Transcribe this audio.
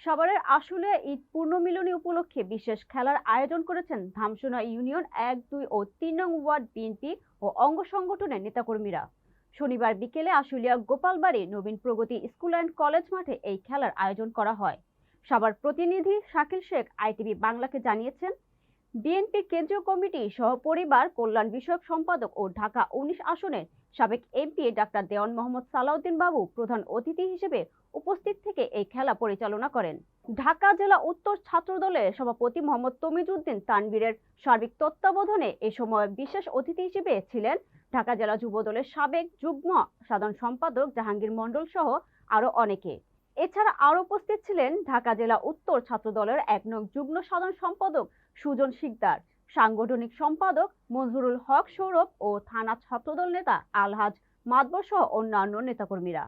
সাভারের আশুলিয়া ঈদ পূর্ণমিলনী উপলক্ষে বিশেষ খেলার আয়োজন করেছেন ধামসোনা ইউনিয়ন ১, ২ ও ৩ নং ওয়ার্ড বিএনপি ও অঙ্গ সংগঠনের নেতাকর্মীরা। শনিবার বিকেলে আশুলিয়া গোপালবাড়ি নবীন প্রগতি স্কুল অ্যান্ড কলেজ মাঠে এই খেলার আয়োজন করা হয়। সাভার প্রতিনিধি শাকিল শেখ আইটিভি বাংলাকে জানিয়েছেন, বিএনপি কেন্দ্রীয় কমিটি সহপরিবার কল্যাণ বিষয়ক সম্পাদক ও ঢাকা ১৯ আসনের সাবেক এমপি ডাক্তার দেওয়ান মোহাম্মদ সালাউদ্দিন বাবু প্রধান অতিথি হিসেবে উপস্থিত থেকে এই খেলা পরিচালনা করেন। ঢাকা জেলা উত্তর ছাত্র দলের সভাপতি মোহাম্মদ তমিজউদ্দিন তানভীরের সার্বিক তত্ত্বাবধানে এ সময় বিশেষ অতিথি হিসেবে ছিলেন ঢাকা জেলা যুব দলের সাবেক যুগ্ম সাধারণ সম্পাদক জাহাঙ্গীর মণ্ডল সহ আরো অনেকে। এছাড়া আরো উপস্থিত ছিলেন ঢাকা জেলা উত্তর ছাত্র দলের ১ নং যুগ্ম সাধারণ সম্পাদক সুজন শিকদার, সাংগঠনিক সম্পাদক মনজুরুল হক সৌরভ ও থানা ছাত্রদল নেতা আলহাজ মাদবর সহ অন্যান্য নেতাকর্মীরা।